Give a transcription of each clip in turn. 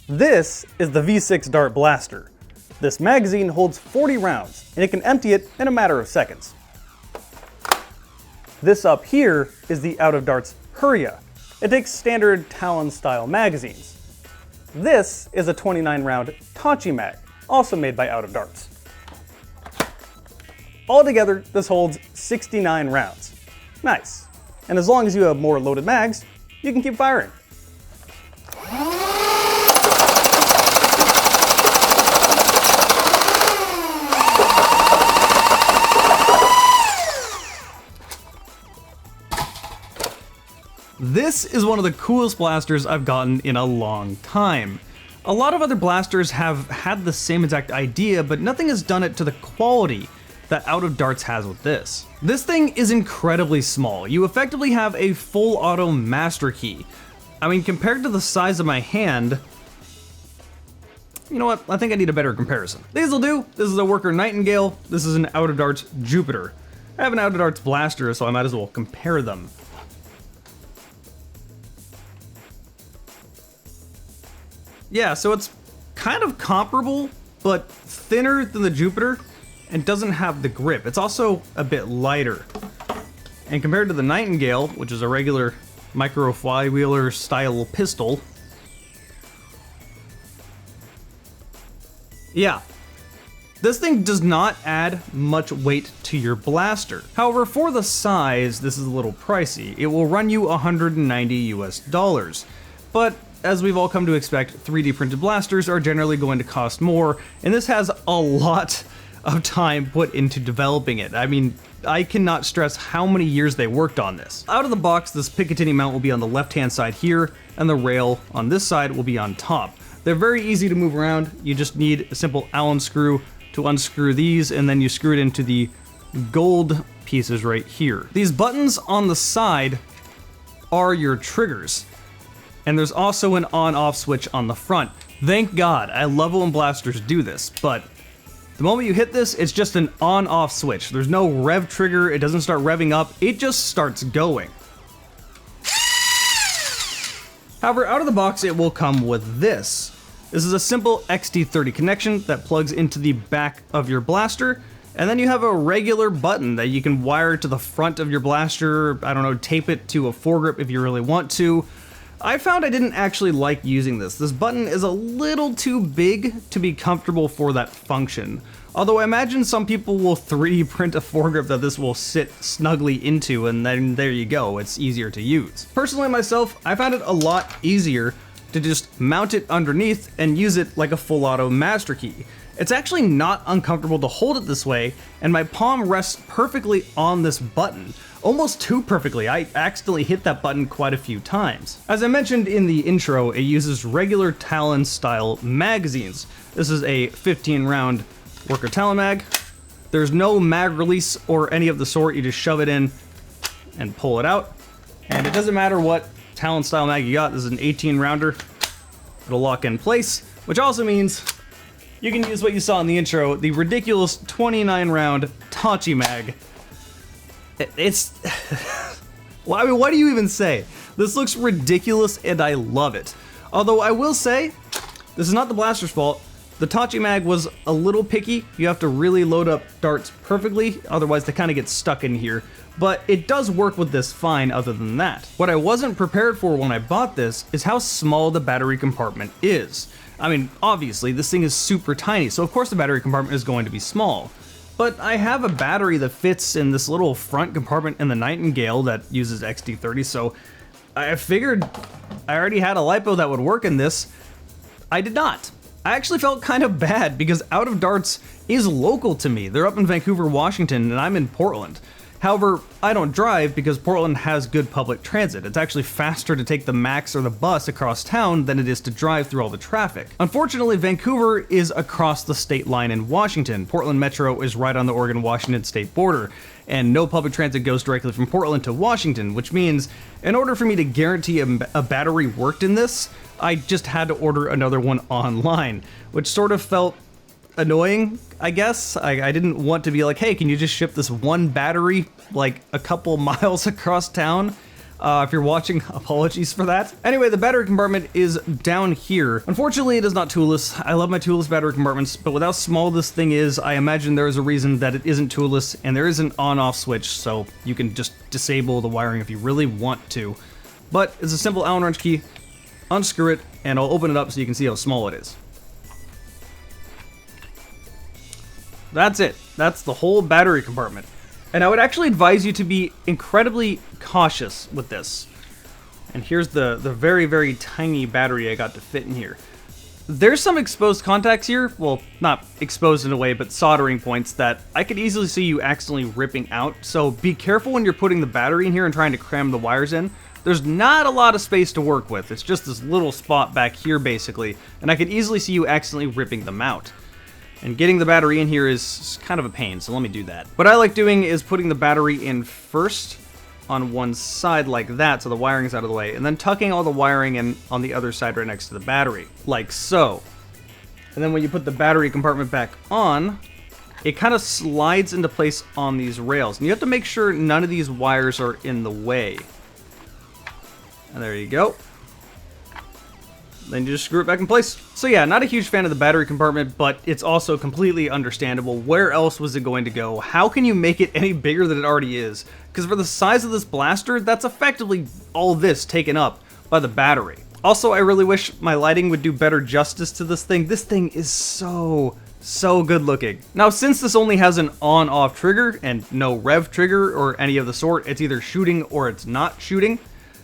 This is the V6 Dart Blaster. This magazine holds 40 rounds, and it can empty it in a matter of seconds. This up here is the Out of Dart's Herja. It takes standard Talon-style magazines. This is a 29-round Tachi mag, also made by Out of Darts. Altogether, this holds 69 rounds. Nice. And as long as you have more loaded mags, you can keep firing. This is one of the coolest blasters I've gotten in a long time. A lot of other blasters have had the same exact idea, but nothing has done it to the quality that Out of Darts has with this. This thing is incredibly small. You effectively have a full auto Masterkey. I mean, compared to the size of my hand, you know what? I think I need a better comparison. These will do. This is a Worker Nightingale. This is an Out of Darts Jupiter. I have an Out of Darts blaster, so I might as well compare them. Yeah, so it's kind of comparable, but thinner than the Jupiter and doesn't have the grip. It's also a bit lighter. And compared to the Nightingale, which is a regular micro flywheeler style pistol, yeah, this thing does not add much weight to your blaster. However, for the size, this is a little pricey. It will run you $190 US. But as we've all come to expect, 3D printed blasters are generally going to cost more, and this has a lot of time put into developing it. I mean, I cannot stress how many years they worked on this. Out of the box, this Picatinny mount will be on the left-hand side here, and the rail on this side will be on top. They're very easy to move around. You just need a simple Allen screw to unscrew these, and then you screw it into the gold pieces right here. These buttons on the side are your triggers. And there's also an on-off switch on the front. Thank God, I love it when blasters do this, but the moment you hit this, it's just an on-off switch. There's no rev trigger, it doesn't start revving up, it just starts going. However, out of the box, it will come with this. This is a simple XT30 connection that plugs into the back of your blaster, and then you have a regular button that you can wire to the front of your blaster, I don't know, tape it to a foregrip if you really want to. I found I didn't actually like using this. This button is a little too big to be comfortable for that function. Although I imagine some people will 3D print a foregrip that this will sit snugly into, and then there you go, it's easier to use. Personally myself, I found it a lot easier to just mount it underneath and use it like a full auto Masterkey. It's actually not uncomfortable to hold it this way, and my palm rests perfectly on this button. Almost too perfectly. I accidentally hit that button quite a few times. As I mentioned in the intro, it uses regular Talon style magazines. This is a 15-round Worker Talon mag. There's no mag release or any of the sort. You just shove it in and pull it out. And it doesn't matter what Talon style mag you got. This is an 18-rounder. It'll lock in place, which also means you can use what you saw in the intro, the ridiculous 29-round Tachi mag. It's... well, I mean, what do you even say? This looks ridiculous and I love it. Although I will say, this is not the blaster's fault. The Tachi mag was a little picky. You have to really load up darts perfectly, otherwise they kind of get stuck in here. But it does work with this fine other than that. What I wasn't prepared for when I bought this is how small the battery compartment is. I mean, obviously, this thing is super tiny, so of course the battery compartment is going to be small. But I have a battery that fits in this little front compartment in the Nightingale that uses XT30, so I figured I already had a LiPo that would work in this. I did not. I actually felt kind of bad because Out of Darts is local to me. They're up in Vancouver, Washington, and I'm in Portland. However, I don't drive because Portland has good public transit. It's actually faster to take the Max or the bus across town than it is to drive through all the traffic. Unfortunately, Vancouver is across the state line in Washington. Portland Metro is right on the Oregon-Washington state border, and no public transit goes directly from Portland to Washington, which means in order for me to guarantee a battery worked in this, I just had to order another one online, which sort of felt annoying, I guess. I didn't want to be like, hey, can you just ship this one battery like a couple miles across town? If you're watching, apologies for that. Anyway, the battery compartment is down here. Unfortunately, it is not toolless. I love my toolless battery compartments, but with how small this thing is, I imagine there is a reason that it isn't toolless, and there is an on-off switch, so you can just disable the wiring if you really want to. But it's a simple Allen wrench key. Unscrew it, and I'll open it up so you can see how small it is. That's it. That's the whole battery compartment. And I would actually advise you to be incredibly cautious with this. And here's the very, very tiny battery I got to fit in here. There's some exposed contacts here. Well, not exposed in a way, but soldering points that I could easily see you accidentally ripping out. So be careful when you're putting the battery in here and trying to cram the wires in. There's not a lot of space to work with. It's just this little spot back here, basically. And I could easily see you accidentally ripping them out. And getting the battery in here is kind of a pain, so let me do that. What I like doing is putting the battery in first on one side like that, so the wiring is out of the way, and then tucking all the wiring in on the other side right next to the battery, like so. And then when you put the battery compartment back on, it kind of slides into place on these rails. And you have to make sure none of these wires are in the way. And there you go. Then you just screw it back in place. So yeah, not a huge fan of the battery compartment, but it's also completely understandable. Where else was it going to go? How can you make it any bigger than it already is? Because for the size of this blaster, that's effectively all this taken up by the battery. Also, I really wish my lighting would do better justice to this thing. This thing is so good looking. Now, since this only has an on-off trigger and no rev trigger or any of the sort, it's either shooting or it's not shooting,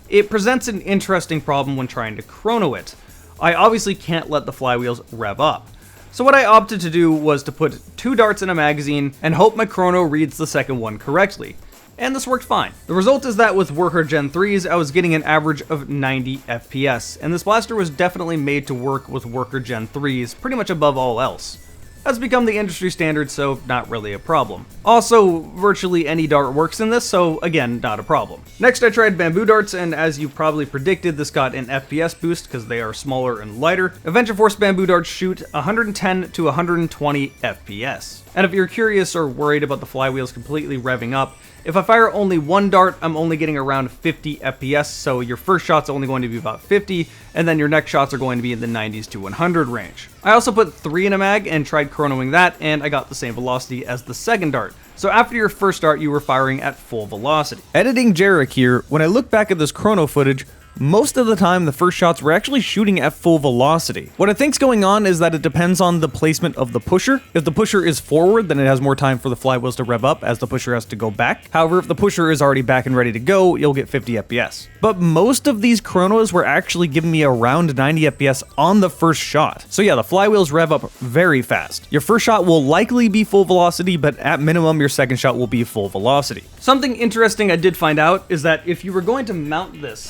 it presents an interesting problem when trying to chrono it. I obviously can't let the flywheels rev up. So what I opted to do was to put 2 darts in a magazine and hope my chrono reads the second one correctly. And this worked fine. The result is that with Herja Gen 3s, I was getting an average of 90 FPS, and this blaster was definitely made to work with Herja Gen 3s pretty much above all else. That's become the industry standard, so not really a problem. Also, virtually any dart works in this, so again, not a problem. Next, I tried bamboo darts, and as you probably predicted, this got an FPS boost because they are smaller and lighter. Adventure Force bamboo darts shoot 110 to 120 FPS. And if you're curious or worried about the flywheels completely revving up, if I fire only one dart, I'm only getting around 50 FPS, so your first shot's only going to be about 50, and then your next shots are going to be in the 90s to 100 range. I also put 3 in a mag and tried chronoing that, and I got the same velocity as the second dart. So after your first dart, you were firing at full velocity. Editing Jarek here, when I look back at this chrono footage, most of the time the first shots were actually shooting at full velocity. What I think's going on is that it depends on the placement of the pusher. If the pusher is forward, then it has more time for the flywheels to rev up as the pusher has to go back. However, if the pusher is already back and ready to go, you'll get 50 FPS. But most of these chronos were actually giving me around 90 FPS on the first shot. So yeah, the flywheels rev up very fast. Your first shot will likely be full velocity, but at minimum, your second shot will be full velocity. Something interesting I did find out is that if you were going to mount this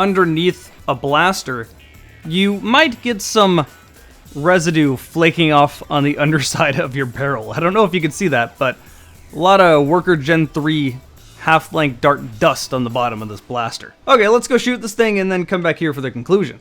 underneath a blaster, you might get some residue flaking off on the underside of your barrel. I don't know if you can see that, but a lot of Herja Gen 3 half-length dart dust on the bottom of this blaster. Okay, let's go shoot this thing and then come back here for the conclusion.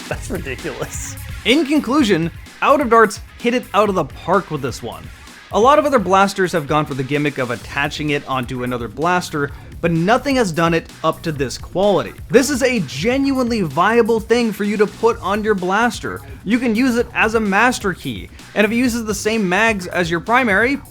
That's ridiculous. In conclusion, Out of Darts hit it out of the park with this one. A lot of other blasters have gone for the gimmick of attaching it onto another blaster, but nothing has done it up to this quality. This is a genuinely viable thing for you to put on your blaster. You can use it as a Masterkey, and if it uses the same mags as your primary,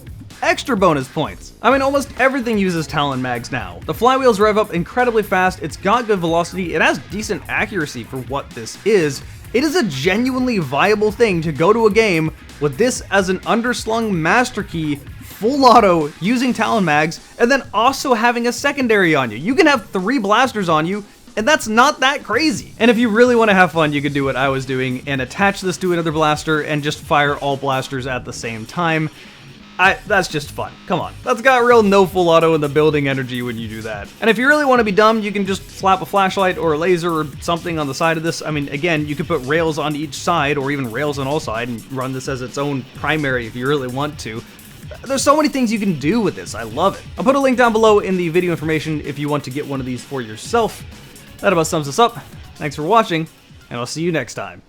extra bonus points. I mean, almost everything uses Talon mags now. The flywheels rev up incredibly fast, it's got good velocity, it has decent accuracy for what this is, It is a genuinely viable thing to go to a game with this as an underslung Masterkey, full auto, using Talon mags, and then also having a secondary on you. You can have 3 blasters on you, and that's not that crazy. And if you really want to have fun, you could do what I was doing and attach this to another blaster and just fire all blasters at the same time. That's just fun. Come on. That's got real no full auto in the building energy when you do that. And if you really want to be dumb, you can just slap a flashlight or a laser or something on the side of this. I mean, again, you could put rails on each side or even rails on all sides and run this as its own primary if you really want to. There's so many things you can do with this. I love it. I'll put a link down below in the video information if you want to get one of these for yourself. That about sums us up. Thanks for watching, and I'll see you next time.